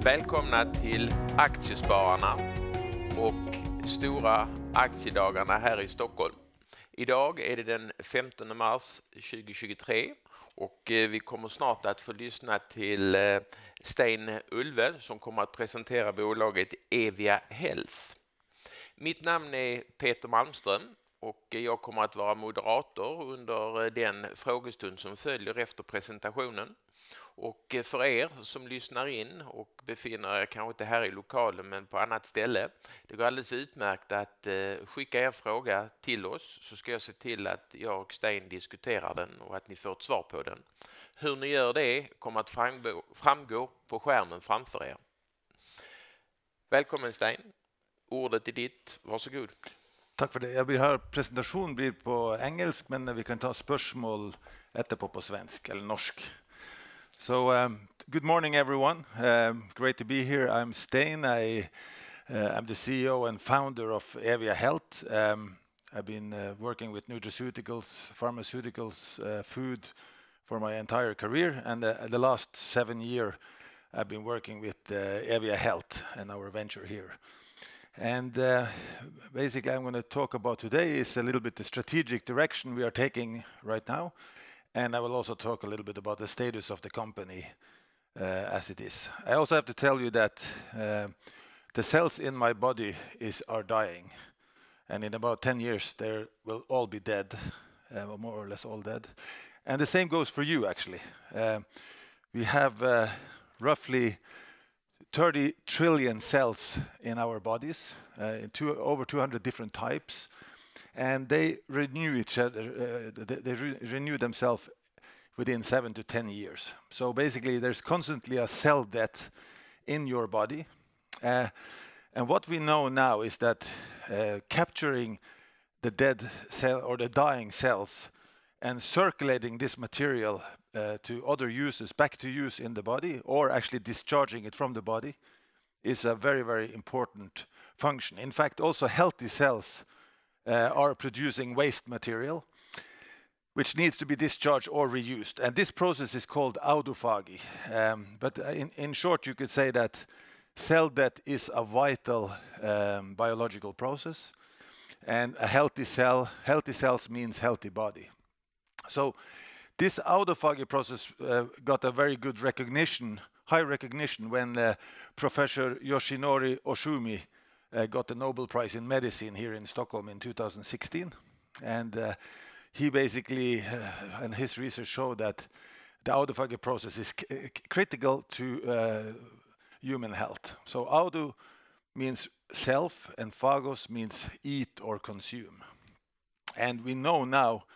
Välkomna till Aktiespararna och Stora Aktiedagarna här i Stockholm. Idag är det den 15 mars 2023 och vi kommer snart att få lyssna till Stein Ulve som kommer att presentera bolaget Eevia Health. Mitt namn är Peter Malmström och jag kommer att vara moderator under den frågestund som följer efter presentationen. Och för er som lyssnar in och befinner er kanske inte här i lokalen men på annat ställe, det går alldeles utmärkt att skicka er fråga till oss, så ska jag se till att jag och Stein diskuterar den och att ni får ett svar på den. Hur ni gör det kommer att framgå på skärmen framför er. Välkommen Stein, ordet är ditt, varsågod. Tack för det. Jag vill höra presentation blir på engelsk, men vi kan ta spörsmål etterpå på svensk eller norsk. So, good morning, everyone. Great to be here. I'm Stein. I'm the CEO and founder of Eevia Health. I've been working with nutraceuticals, pharmaceuticals, food for my entire career. And the last 7 years, I've been working with Eevia Health and our venture here. And basically, I'm going to talk about today is a little bit the strategic direction we are taking right now. And I will also talk a little bit about the status of the company as it is. I also have to tell you that the cells in my body are dying. And in about 10 years, they will all be dead, more or less all dead. And the same goes for you, actually. We have roughly 30 trillion cells in our bodies, over 200 different types. And they renew each other, they renew themselves within 7 to 10 years. So basically, there's constantly a cell death in your body. And what we know now is that capturing the dead cell or the dying cells and circulating this material to other uses, back to use in the body, or actually discharging it from the body, is a very, very important function. In fact, also healthy cells are producing waste material, which needs to be discharged or reused. And this process is called autophagy. But in short, you could say that cell death is a vital biological process. And a healthy cells means healthy body. So this autophagy process got a very good recognition, high recognition, when Professor Yoshinori Oshumi got the Nobel Prize in Medicine here in Stockholm in 2016. And he basically, and his research showed that the autophagy process is critical to human health. So auto means self and phagos means eat or consume. And we know now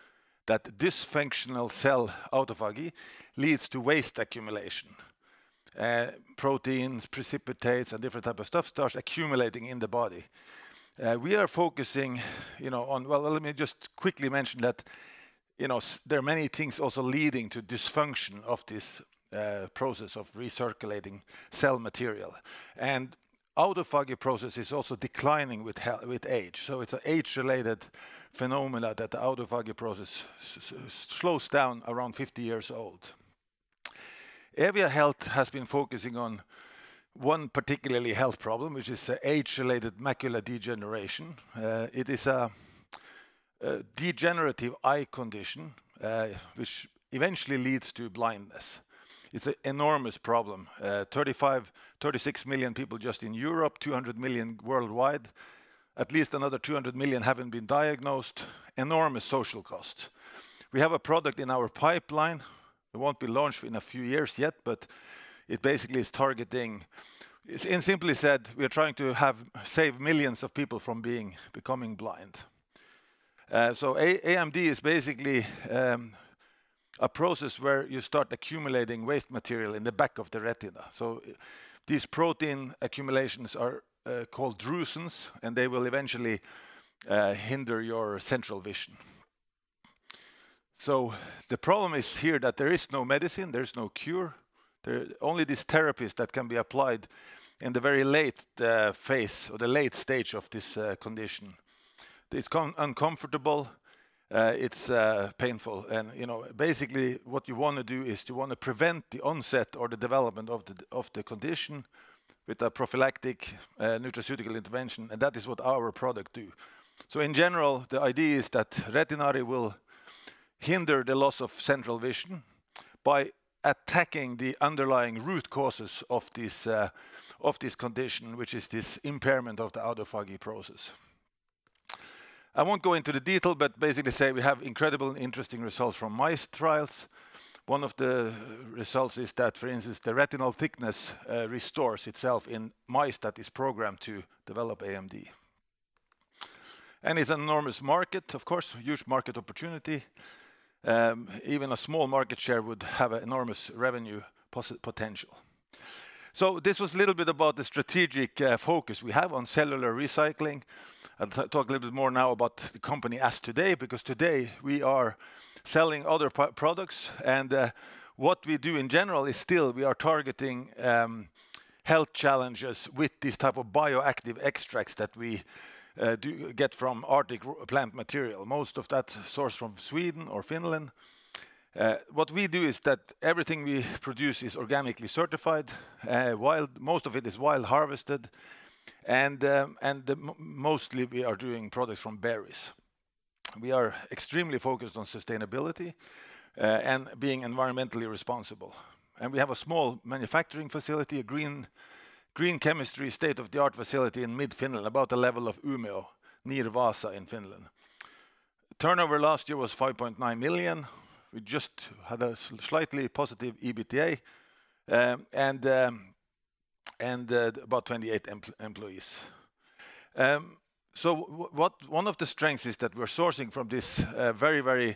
that dysfunctional cell autophagy leads to waste accumulation. Proteins, precipitates, and different type of stuff starts accumulating in the body. We are focusing, on, well, let me just quickly mention that, there are many things also leading to dysfunction of this process of recirculating cell material. And autophagy process is also declining with age. So it's an age-related phenomena that the autophagy process slows down around 50 years old. Eevia Health has been focusing on one particularly health problem, which is age-related macular degeneration. It is a degenerative eye condition, which eventually leads to blindness. It's an enormous problem. 36 million people just in Europe, 200 million worldwide. At least another 200 million haven't been diagnosed. Enormous social cost. We have a product in our pipeline. It won't be launched in a few years yet, but it basically is targeting, in simply said, we are trying to save millions of people from becoming blind. So AMD is basically a process where you start accumulating waste material in the back of the retina. So these protein accumulations are called drusens, and they will eventually hinder your central vision. So the problem is here that there is no medicine, there's no cure, There are only these therapies that can be applied in the very late phase or the late stage of this condition. It's uncomfortable, it's painful, and basically what you want to do is you want to prevent the onset or the development of the condition with a prophylactic nutraceutical intervention, and that is what our product do. So in general, the idea is that Retinari will hinder the loss of central vision by attacking the underlying root causes of this condition, which is this impairment of the autophagy process. I won't go into the detail, but basically say we have incredible and interesting results from mice trials. One of the results is that, for instance, the retinal thickness restores itself in mice that is programmed to develop AMD. And it's an enormous market, of course, huge market opportunity. Even a small market share would have an enormous revenue potential. So this was a little bit about the strategic focus we have on cellular recycling. I'll talk a little bit more now about the company as today, because today we are selling other products, and what we do in general is still we are targeting health challenges with this type of bioactive extracts that we do get from Arctic plant material. Most of that sourced from Sweden or Finland. What we do is that everything we produce is organically certified, most of it is wild harvested, and mostly we are doing products from berries. We are extremely focused on sustainability and being environmentally responsible. And we have a small manufacturing facility, a green chemistry state-of-the-art facility in mid-Finland, about the level of Umeå, near Vasa in Finland. Turnover last year was 5.9 million. We just had a slightly positive EBITDA and about 28 employees. So one of the strengths is that we're sourcing from this very, very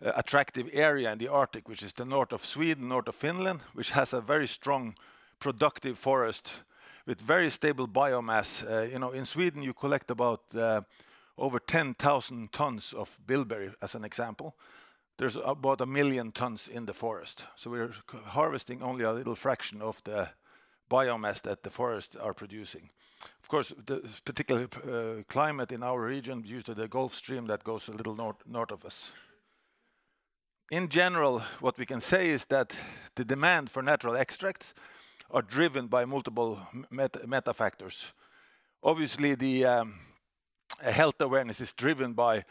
attractive area in the Arctic, which is the north of Sweden, north of Finland, which has a very strong productive forest with very stable biomass. In Sweden you collect about over 10,000 tons of bilberry, as an example. There's about 1 million tons in the forest. So we're harvesting only a little fraction of the biomass that the forests are producing. Of course, the particular climate in our region due to the Gulf Stream that goes a little north of us. In general, what we can say is that the demand for natural extracts are driven by multiple meta factors. Obviously, the health awareness is driven by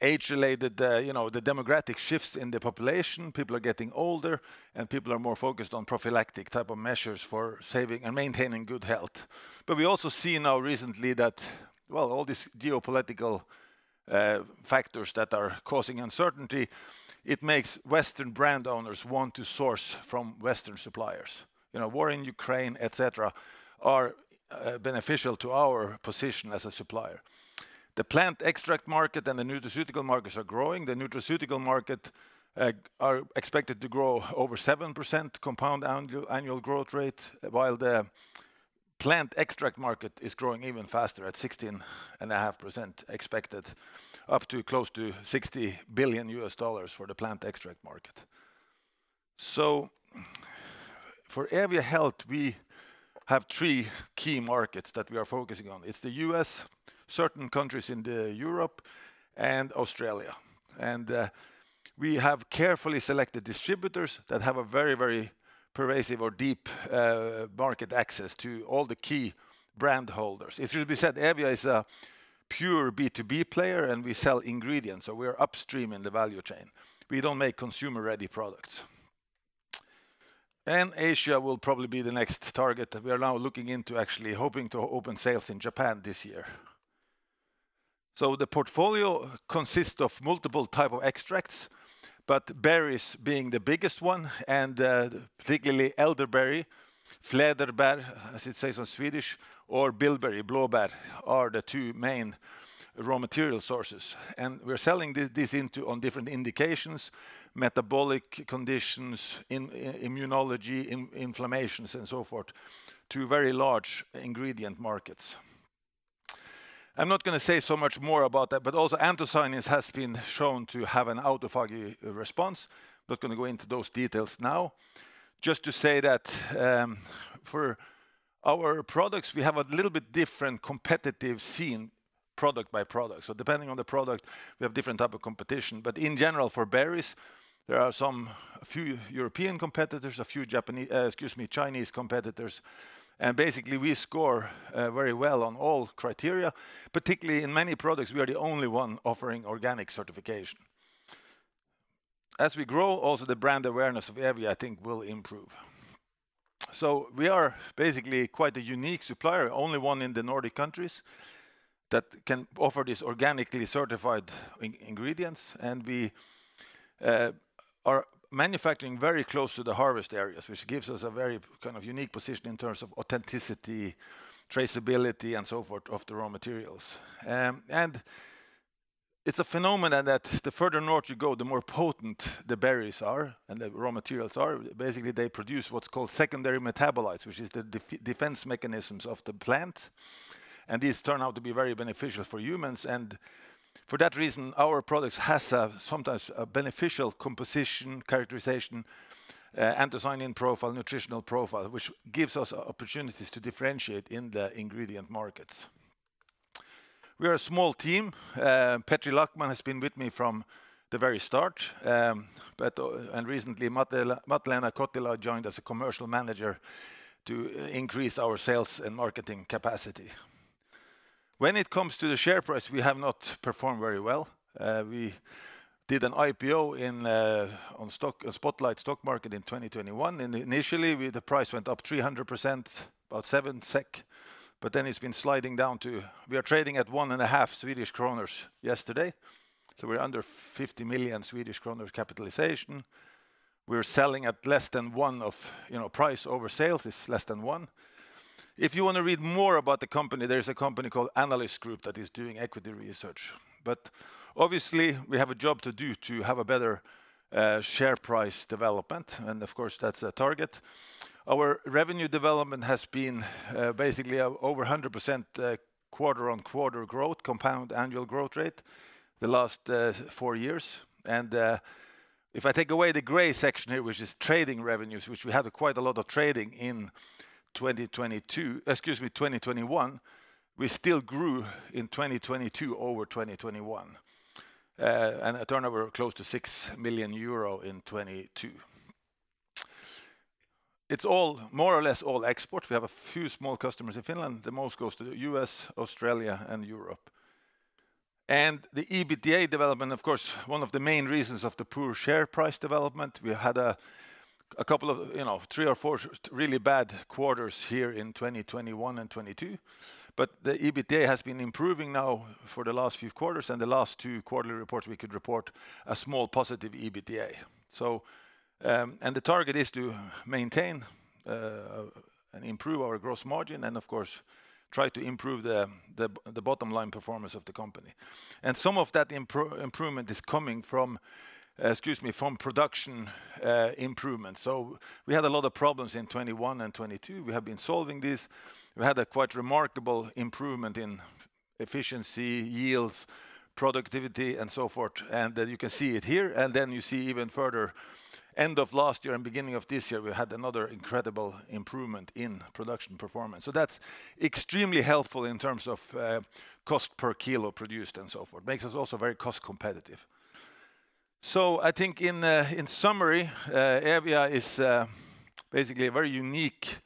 age-related, the demographic shifts in the population. People are getting older, and people are more focused on prophylactic type of measures for saving and maintaining good health. But we also see now recently that, all these geopolitical factors that are causing uncertainty, it makes Western brand owners want to source from Western suppliers. War in Ukraine, etc., are beneficial to our position as a supplier. The plant extract market and the nutraceutical markets are growing. The nutraceutical market are expected to grow over 7% compound annual growth rate, while the plant extract market is growing even faster at 16.5% expected, up to close to $60 billion for the plant extract market. So for Eevia Health, we have 3 key markets that we are focusing on. It's the US, certain countries in Europe, and Australia. And we have carefully selected distributors that have a very, very pervasive or deep market access to all the key brand holders. It should be said, Eevia is a pure B2B player, and we sell ingredients, so we're upstream in the value chain. We don't make consumer-ready products. And Asia will probably be the next target. We are now looking into actually hoping to open sales in Japan this year. So the portfolio consists of multiple type of extracts, but berries being the biggest one, and particularly elderberry, fläderbär, as it says on Swedish, or bilberry, blåbär, are the 2 main raw material sources. And we're selling this on different indications, metabolic conditions, immunology, inflammations, and so forth, to very large ingredient markets. I'm not going to say so much more about that, but also anthocyanins has been shown to have an autophagy response. I'm not going to go into those details now. just to say that for our products, we have a little bit different competitive scene product by product. So depending on the product, we have different type of competition. But in general, for berries, there are a few European competitors, a few Chinese competitors. And basically, we score very well on all criteria. Particularly in many products, we are the only one offering organic certification. As we grow, also the brand awareness of Eevia, I think, will improve. So we are basically quite a unique supplier, only one in the Nordic countries that can offer these organically certified ingredients. And we are manufacturing very close to the harvest areas, which gives us a very kind of unique position in terms of authenticity, traceability, and so forth of the raw materials. And it's a phenomenon that the further north you go, the more potent the berries are and the raw materials are. Basically, they produce what's called secondary metabolites, which is the defense mechanisms of the plant. And these turn out to be very beneficial for humans. And for that reason, our products has sometimes a beneficial composition, characterization, anthocyanin profile, nutritional profile, which gives us opportunities to differentiate in the ingredient markets. We are a small team. Petri Lackman has been with me from the very start, and recently Matt-Lena Kottila joined as a commercial manager to increase our sales and marketing capacity. When it comes to the share price, we have not performed very well. We did an IPO on Spotlight stock market in 2021, and initially the price went up 300%, about 7 SEK. But then it's been sliding down to, we are trading at 1.5 Swedish kronor yesterday. So we're under 50 million Swedish kronor capitalization. We're selling at less than 1 of, price over sales is less than 1. If you want to read more about the company, there's a company called Analyst Group that is doing equity research. But obviously, we have a job to do to have a better share price development. And of course, that's a target. Our revenue development has been basically over 100% quarter-on-quarter growth, compound annual growth rate, the last 4 years. And if I take away the gray section here, which is trading revenues, which we had quite a lot of trading in 2021, we still grew in 2022 over 2021. And a turnover close to 6 million euro in 22. It's all more or less all export. We have a few small customers in Finland. The most goes to the US, Australia, and Europe. And the EBITDA development, of course, one of the main reasons of the poor share price development. We had a couple of, 3 or 4 really bad quarters here in 2021 and 22. But the EBITDA has been improving now for the last few quarters, and the last 2 quarterly reports we could report a small positive EBITDA. So. And the target is to maintain and improve our gross margin, and of course try to improve the bottom line performance of the company. And some of that improvement is coming from production improvement. So we had a lot of problems in 21 and 22. We have been solving these. We had a quite remarkable improvement in efficiency, yields, productivity, and so forth. And you can see it here, and then you see even further. End of last year and beginning of this year, we had another incredible improvement in production performance. So that's extremely helpful in terms of cost per kilo produced and so forth. Makes us also very cost competitive. So I think in summary, Eevia is basically a very unique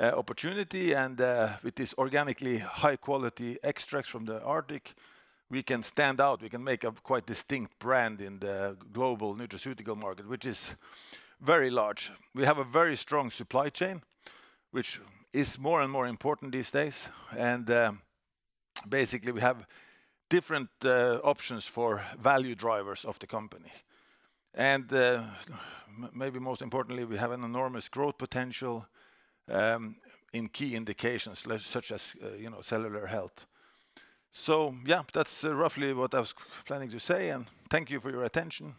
opportunity, and with this organically high quality extracts from the Arctic, we can stand out. We can make a quite distinct brand in the global nutraceutical market, which is very large. We have a very strong supply chain, which is more and more important these days. And basically, we have different options for value drivers of the company. And maybe most importantly, we have an enormous growth potential in key indications such as cellular health. So yeah, that's roughly what I was planning to say, and thank you for your attention.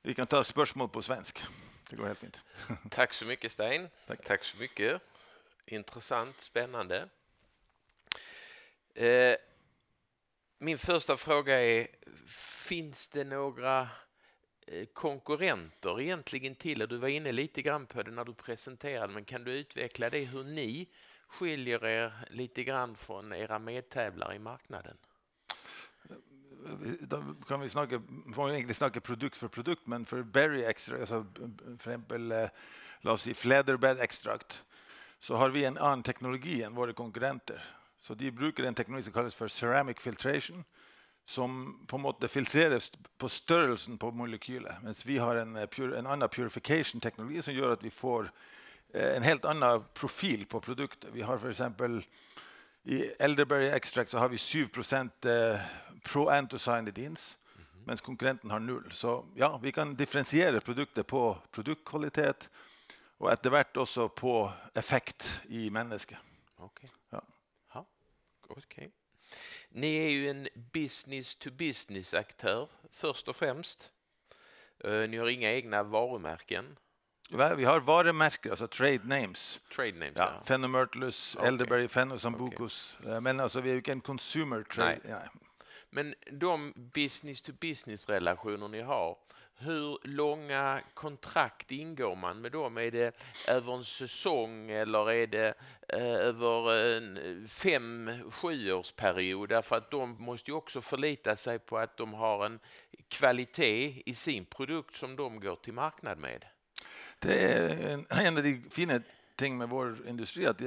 Vi kan ta spørsmål på svensk. Det går helt fint. Tack så mycket, Stein. Tack så mycket. Intressant, spännande. Min första fråga är, finns det några konkurrenter egentligen till er? Du var inne lite grann på det när du presenterade, men kan du utveckla det hur ni skiljer er lite grann från era medtävlare i marknaden? Da kan vi får egentlig snakke produkt for produkt, men for berry extract, altså for eksempel, la oss si flederbær extract, så har vi en annen teknologi enn våre konkurrenter. Så de bruker en teknologi som kalles for ceramic filtration, som på en måte filtreres på størrelsen på molekylet, mens vi har en annen purification-teknologi som gjør at vi får en helt annen profil på produktet. Vi har for eksempel i elderberry extract så har vi 7% pro-anthocyanidins, mens konkurrenten har 0. Så ja, vi kan differensiere produktet på produktkvalitet, og etter hvert også på effekt i mennesket. Okej. Ja. Ja. Okej. Ni är ju en business-to-business-aktör först och främst. Ni har inga egna varumärken. Vi har varumärken, alltså trade names. Trade names, ja. Phenomyrtilus, elderberry, Phenosambucus. Men alltså vi är ju inte en consumer trade. Nej. Ja. Men de business-to-business-relationer ni har, hur långa kontrakt ingår man med dem? Är det över en säsong eller är det över en 5-7 årsperiod? Därför att de måste ju också förlita sig på att de har en kvalitet i sin produkt som de går till marknad med. Det är en av de fina ting med vår industri att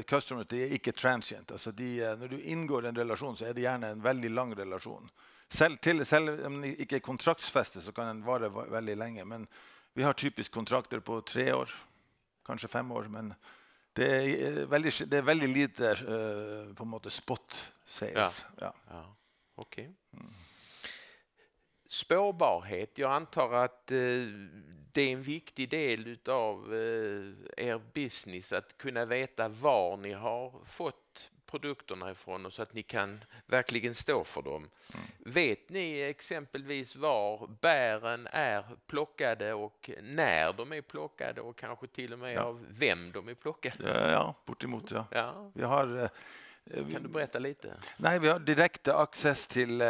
customers det är inte transient. Alltså när du ingår en relation så är det gärna en väldigt lång relation. Selv om det inte är kontraktsfäste så kan den vara väldigt länge, men vi har typiskt kontrakter på 3 år, kanske 5 år, men det är väldigt lite på en måte spot sales. Ja. Okej. Spårbarhet, jag antar att det är en viktig del av er business att kunna veta var ni har fått produkterna ifrån och så att ni kan verkligen stå för dem. Vet ni exempelvis var bären är plockade och när de är plockade och kanske till och med av vem de är plockade? Ja, bortemot ja. Vi har kan du berätta lite? Nej, vi har direkt access till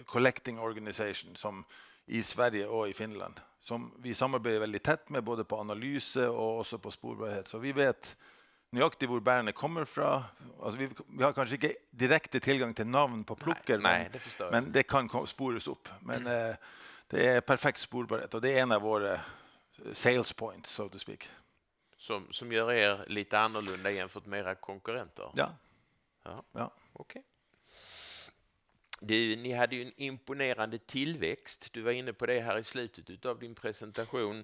collecting organization som i Sverige och i Finland. Som vi samarbetar väldigt tätt med både på analyse och också på spårbarhet. Så vi vet nøyaktig hvor bärene kommer fra. Alltså vi har kanske inte direkt tillgång till namn på plocker, men det kan spores upp. Men det är perfekt spårbarhet och det är en av våra sales points, so to speak. Som gör er lite annorlunda jämfört med era konkurrenter? Ja. Okej. Ni hade ju en imponerande tillväxt. Du var inne på det här i slutet av din presentation.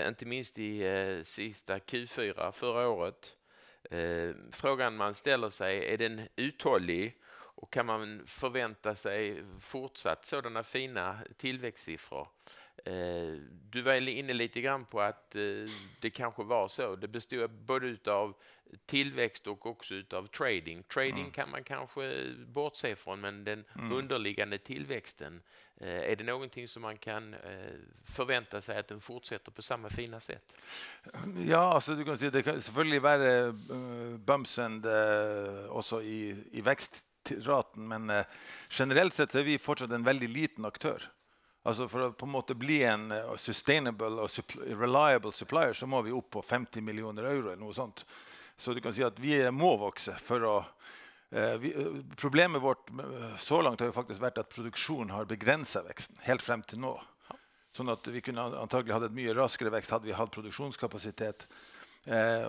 Inte minst i sista Q4 förra året. Frågan man ställer sig, är den uthållig och kan man förvänta sig fortsatt sådana fina tillväxtsiffror? Du var inne lite grann på att det kanske var så. Det bestod både av tillväxt och också av trading. Trading kan man kanske bortse från, men den underliggande tillväxten, är det någonting som man kan förvänta sig att den fortsätter på samma fina sätt? Ja, alltså du kan säga det kan selvfølgelig vara bumps and också i växtraten, men generellt sett är vi fortsatt en väldigt liten aktör. Alltså för att på något bli en sustainable och reliable supplier så må vi upp på 50 miljoner euro eller något sånt. Så du kan säga att vi må växa för att problemet vårt så långt har ju faktiskt varit att produktion har begränsat växten helt fram till nu. Så att vi kunde antagligen ha ett mycket raskare växt hade vi haft produktionskapacitet.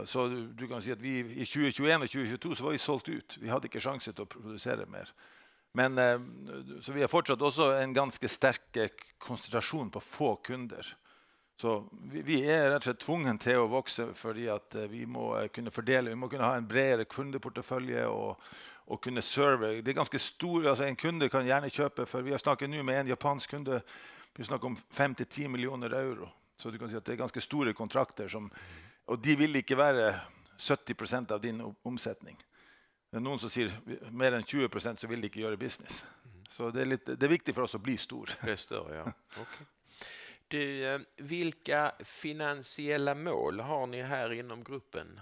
Så du kan säga att vi i 2021 och 2022 så var vi sålt ut. Vi hade inte chans att producera mer. Men så vi har fortsatt också en ganska stark koncentration på få kunder. Så vi är rätt och tvungen till att växa för att vi må kunna fördela, vi må kunna ha en bredare kundeportfölj och kunna serva. Det är ganska stor, alltså en kunde kan gärna köpa, för vi har snackat nu med en japansk kunde, vi snackar om 5-10 miljoner euro. Så du kan säga att det är ganska stora kontrakter som, och de vill inte vara 70% av din omsättning. Det är någon som säger mer än 20% så vill de inte göra business. Så det är viktigt för oss att bli stor. Det är större, ja. Okay. Du, vilka finansiella mål har ni här inom gruppen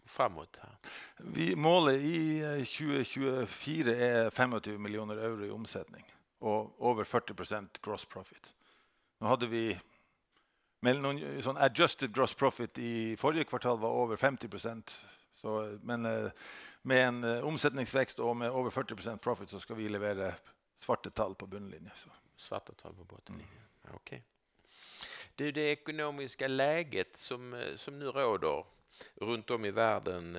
framåt? Här? Målet i 2024 är 25 miljoner euro i omsättning och över 40% gross profit. Nu hade vi med någon sån adjusted gross profit i förra kvartal var över 50%. Så, men med en omsättningsväxt och med över 40% profit så ska vi leverera svarta tal på bundlinjen. Svarta tal på bottenlinjen. Okej. Det ekonomiska läget som nu råder runt om i världen,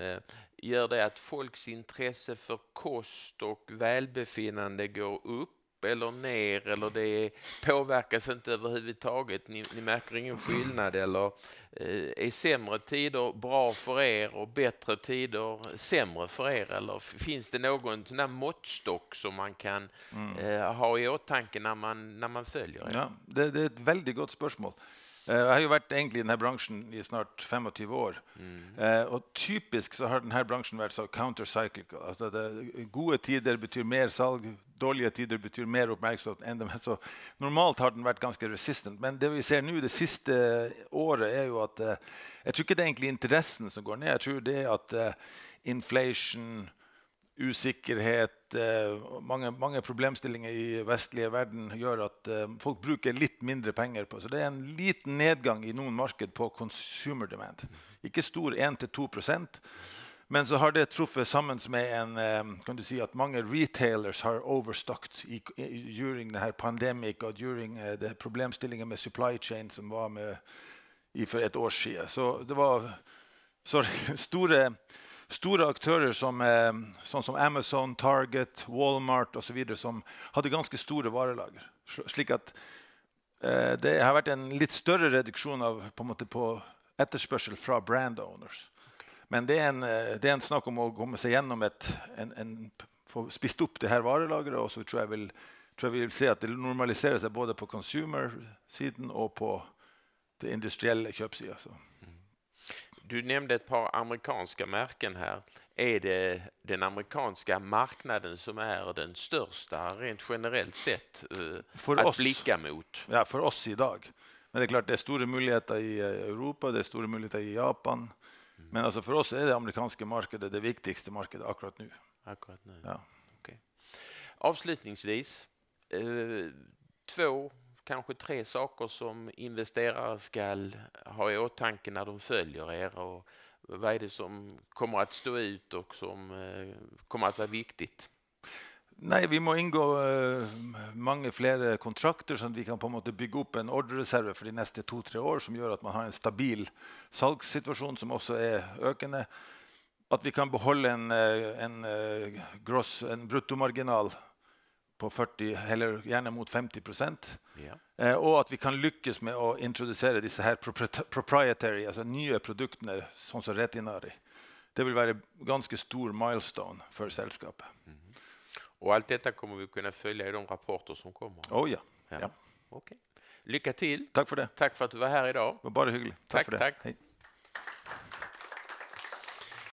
gör det att folks intresse för kost och välbefinnande går upp eller ner, eller det påverkas inte överhuvudtaget? Ni märker ingen skillnad, eller är sämre tider bra för er och bättre tider sämre för er? Eller finns det någon sån där måttstock som man kan ha i åtanke när man följer er? Ja, det är ett väldigt gott spörsmål. Jag har ju varit egentligen i den här branschen i snart 25 år. Och typiskt så har den här branschen varit så countercyclical. Alltså goda tider betyder mer salg, dåliga tider betyder mer uppmärksamhet. Så normalt har den varit ganska resistent. Men det vi ser nu det sista året är ju att jag tycker det är egentligen intressen som går ner. Jag tror det är att inflation, usikkerhet, många problemställningar i västliga världen gör att folk brukar lite mindre pengar på. Så det är en liten nedgång i någon marknad på consumer demand. Inte stor, 1-2%. Men så har det truffat samman med kan du säga att många retailers har overstocked during den här pandemic och during det problemställningen med supply chain som var med för ett år sedan. Så det var stora aktörer som Amazon, Target, Walmart och så vidare som hade ganska stora varulager. Slik att det har varit en lite större reduktion av på efterspörsel från brand owners. Men det är en snack om att komma sig igenom få spist upp det här varulagret, och så tror jag vi vill se att det normaliserar sig både på consumer-sidan och på det industriella köpsidan. Du nämnde ett par amerikanska märken här. Är det den amerikanska marknaden som är den största rent generellt sett att blicka mot? Ja, för oss idag. Men det är klart det är stora möjligheter i Europa, det är stora möjligheter i Japan. Men alltså för oss är det amerikanska marknaden det viktigaste marknaden akkurat nu. Akkurat nu. Ja. Okay. Avslutningsvis, 2, kanske 3 saker som investerare ska ha i åtanke när de följer er, och vad är det som kommer att stå ut och som kommer att vara viktigt? Nej, vi må ingå många fler kontrakter så att vi kan på något sätt bygga upp en orderreserv för de nästa 2-3 år som gör att man har en stabil salgssituation som också är ökande. Att vi kan behålla en bruttomarginal på 40 eller gärna mot 50%. Ja. Och att vi kan lyckas med att introducera dessa här proprietary, alltså nya produkter som så retinari. Det vill vara en ganska stor milestone för sällskapet. Och allt detta kommer vi kunna följa i de rapporter som kommer. Ja. Ja. Okay. Lycka till. Tack för det. Tack för att du var här idag. Det var bara hyggligt. Tack för det. Tack. Hej.